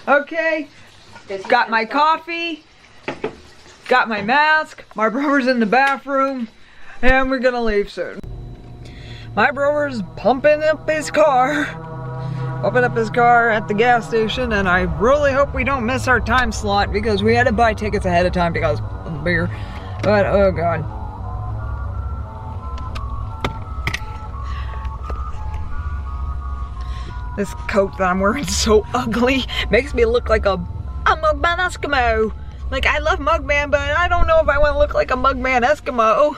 Okay, got my coffee, got my mask, my brother's in the bathroom, and we're gonna leave soon. My brother's pumping up his car at the gas station, and I really hope we don't miss our time slot because we had to buy tickets ahead of time because of the beer. But oh god. This coat that I'm wearing is so ugly. Makes me look like a Mugman Eskimo. Like, I love Mugman, but I don't know if I want to look like a Mugman Eskimo.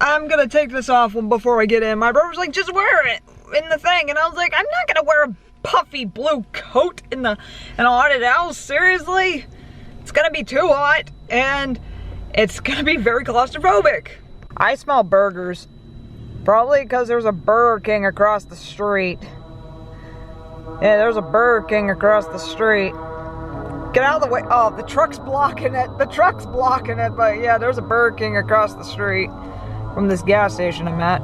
I'm gonna take this off before I get in. My brother's like, just wear it in the thing. And I was like, I'm not gonna wear a puffy blue coat in a haunted house. Seriously? It's gonna be too hot, and it's gonna be very claustrophobic. I smell burgers. Probably because there's a Burger King across the street. Yeah, there's a Burger King across the street. Get out of the way. Oh, the truck's blocking it. The truck's blocking it. But yeah, there's a Burger King across the street from this gas station I'm at.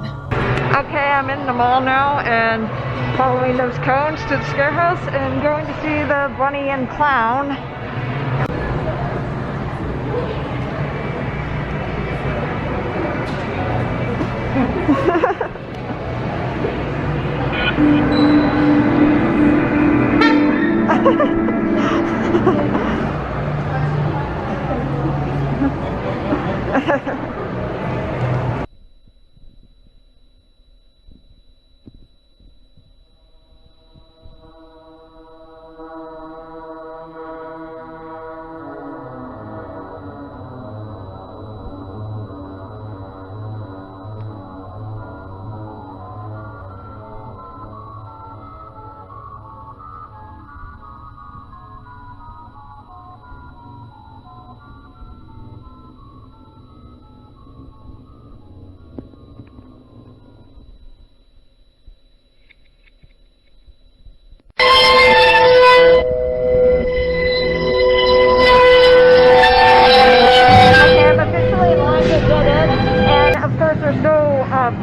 Okay, I'm in the mall now and following those cones to the ScareHouse and going to see the bunny and clown.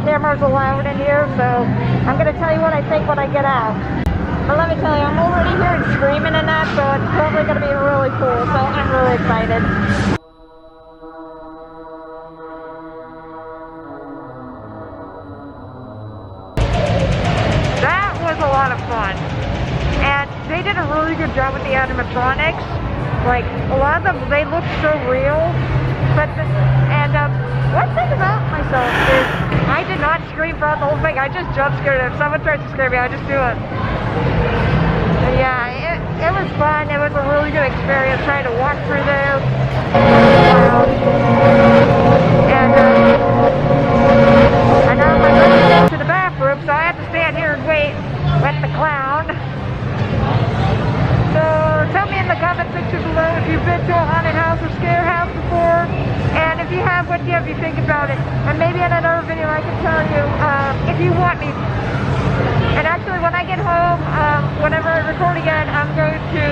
Cameras allowed in here, so I'm going to tell you what I think when I get out. But let me tell you, I'm already hearing screaming and that, so it's probably going to be really cool, so I'm really excited. That was a lot of fun, and they did a really good job with the animatronics. Like, a lot of them, they look so real, but one thing about myself is I did not scream throughout the whole thing. I just jump scared. If someone tries to scare me, I just do it. But yeah, it was fun. It was a really good experience trying to walk through there. And now I'm going to the bathroom, so I have to stand here and wait with the clown. So tell me in the comment section below if you've been to a haunted house or scare house before, and if you have, what do you think about it? And maybe in another video I can tell you if you want me. And actually, when I get home, whenever I record again, I'm going to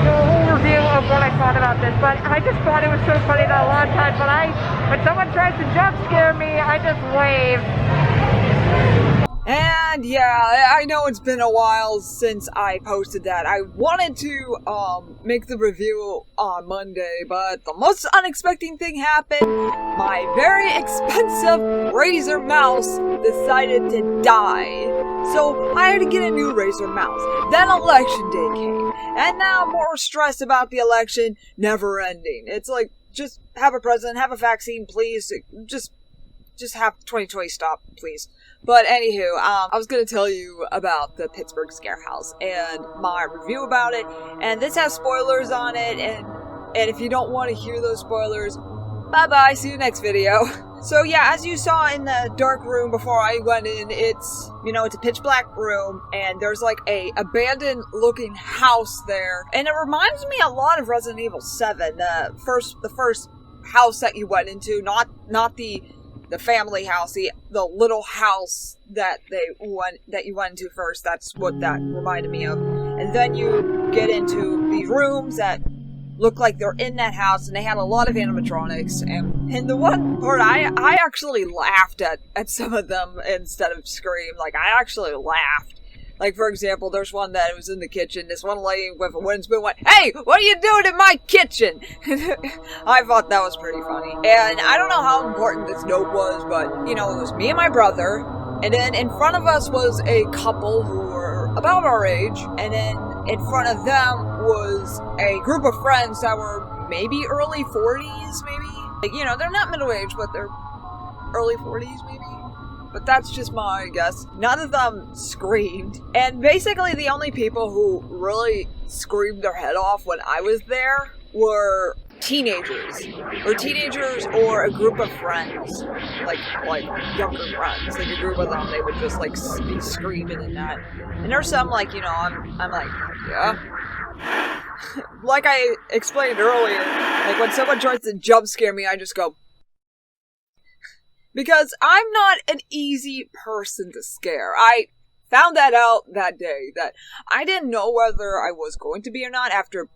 do a whole review of what I thought about this. But I just thought it was so funny that a lot of times when someone tries to jump scare me, I just wave. And yeah, I know it's been a while since I posted that. I wanted to make the review on Monday, but the most unexpected thing happened. My very expensive Razer mouse decided to die. So I had to get a new Razer mouse. Then election day came, and now I'm more stressed about the election never ending. It's like, just have a president, have a vaccine, please. Just have 2020 stop, please. But anywho, I was going to tell you about the Pittsburgh ScareHouse and my review about it. And this has spoilers on it. And if you don't want to hear those spoilers, bye-bye. See you next video. So yeah, as you saw in the dark room before I went in, it's a pitch black room. And there's like a abandoned looking house there. And it reminds me a lot of Resident Evil 7. The first house that you went into, not the family house, the little house that you went into first. That's what that reminded me of. And then you get into these rooms that look like they're in that house, and they had a lot of animatronics. And the one part I actually laughed at some of them instead of screamed. Like, I actually laughed. Like, for example, there's one that was in the kitchen. This one lady with a wooden spoon went, "Hey, what are you doing in my kitchen?" I thought that was pretty funny. And I don't know how important this note was, but, you know, it was me and my brother. And then in front of us was a couple who were about our age. And then in front of them was a group of friends that were maybe early 40s, maybe? Like, you know, they're not middle-aged, but they're early 40s, maybe? But that's just my guess. None of them screamed. And basically the only people who really screamed their head off when I was there were teenagers. Or a group of friends. Like younger friends. Like a group of them, they would just like be screaming and that. And there's some like, you know, I'm like, yeah. Like I explained earlier, like when someone tries to jump scare me, I just go, because I'm not an easy person to scare. I found that out that day, that I didn't know whether I was going to be or not after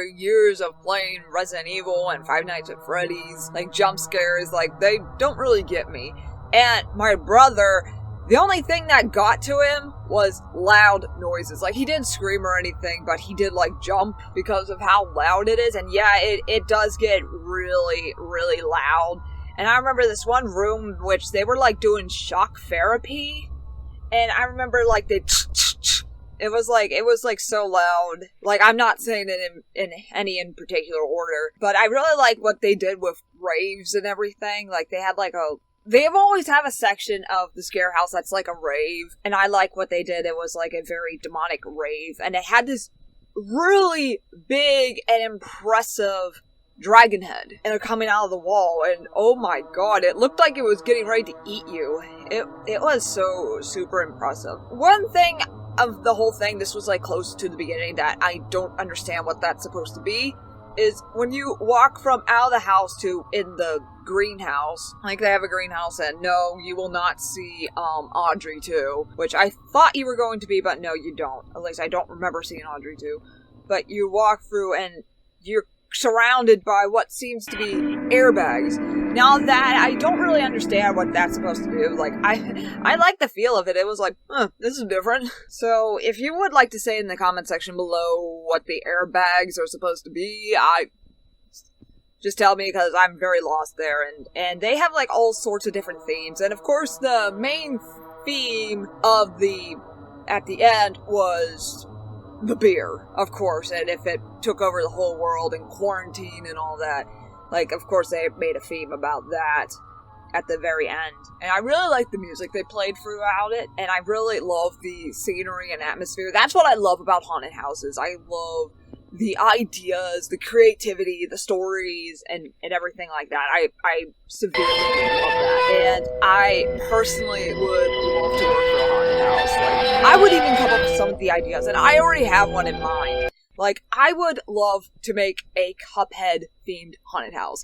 years of playing Resident Evil and Five Nights at Freddy's. Like, jump scares, like, they don't really get me. And my brother, the only thing that got to him was loud noises. Like, he didn't scream or anything, but he did, like, jump because of how loud it is. And yeah, it does get really, really loud. And I remember this one room which they were like doing shock therapy. And I remember like it was like so loud. Like, I'm not saying it in any in particular order, but I really like what they did with raves and everything. Like, they had like they've always have a section of the ScareHouse that's like a rave. And I like what they did. It was like a very demonic rave. And it had this really big and impressive dragon head, and they're coming out of the wall, and oh my god, it looked like it was getting ready to eat you. It was so super impressive. One thing of the whole thing, this was like close to the beginning, that I don't understand what that's supposed to be, is when you walk from out of the house to in the greenhouse, like they have a greenhouse, and no, you will not see Audrey 2, which I thought you were going to be, but no, you don't. At least I don't remember seeing Audrey 2. But you walk through and you're surrounded by what seems to be airbags. Now that, I don't really understand what that's supposed to do. Like, I like the feel of it. It was like, this is different. So, if you would like to say in the comment section below what the airbags are supposed to be, just tell me, because I'm very lost there. And they have like all sorts of different themes. And of course, the main theme of at the end was the beer, of course, and if it took over the whole world and quarantine and all that, like, of course they made a theme about that at the very end. And I really like the music they played throughout it, and I really love the scenery and atmosphere. That's what I love about haunted houses. I love the ideas, the creativity, the stories, and everything like that. I severely love that. And I personally would love to work for a haunted house. Like, I would even come up with some of the ideas, and I already have one in mind. Like, I would love to make a Cuphead-themed haunted house.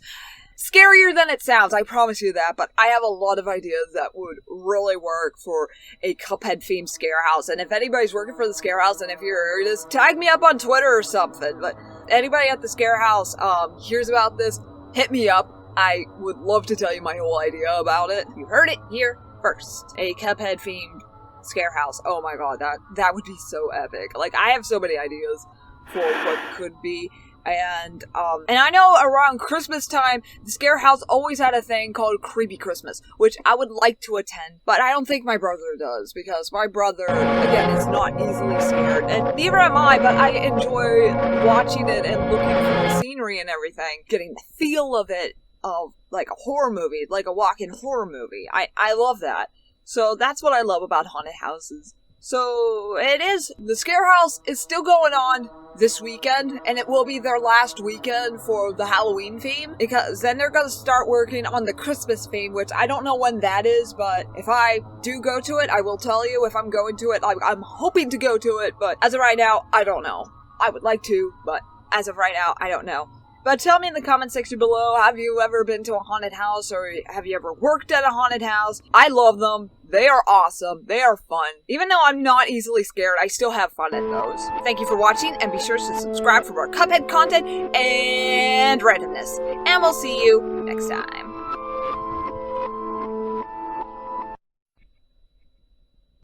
Scarier than it sounds, I promise you that, but I have a lot of ideas that would really work for a Cuphead-themed ScareHouse. And if anybody's working for the ScareHouse, and if you're hearing this, tag me up on Twitter or something. But anybody at the ScareHouse hears about this, hit me up. I would love to tell you my whole idea about it. You heard it here first. A Cuphead-themed ScareHouse. Oh my god, that would be so epic. Like, I have so many ideas for what could be. And I know around Christmas time, the ScareHouse always had a thing called Creepy Christmas, which I would like to attend, but I don't think my brother does, because my brother, again, is not easily scared, and neither am I, but I enjoy watching it and looking through the scenery and everything, getting the feel of it, of, like, a horror movie, like a walk-in horror movie. I love that. So that's what I love about haunted houses. So, the ScareHouse is still going on this weekend, and it will be their last weekend for the Halloween theme, because then they're going to start working on the Christmas theme, which I don't know when that is, but if I do go to it, I will tell you if I'm going to it. I'm hoping to go to it, but as of right now, I don't know. I would like to, but as of right now, I don't know. But tell me in the comment section below, have you ever been to a haunted house, or have you ever worked at a haunted house? I love them. They are awesome. They are fun. Even though I'm not easily scared, I still have fun at those. Thank you for watching, and be sure to subscribe for more Cuphead content and randomness. And we'll see you next time.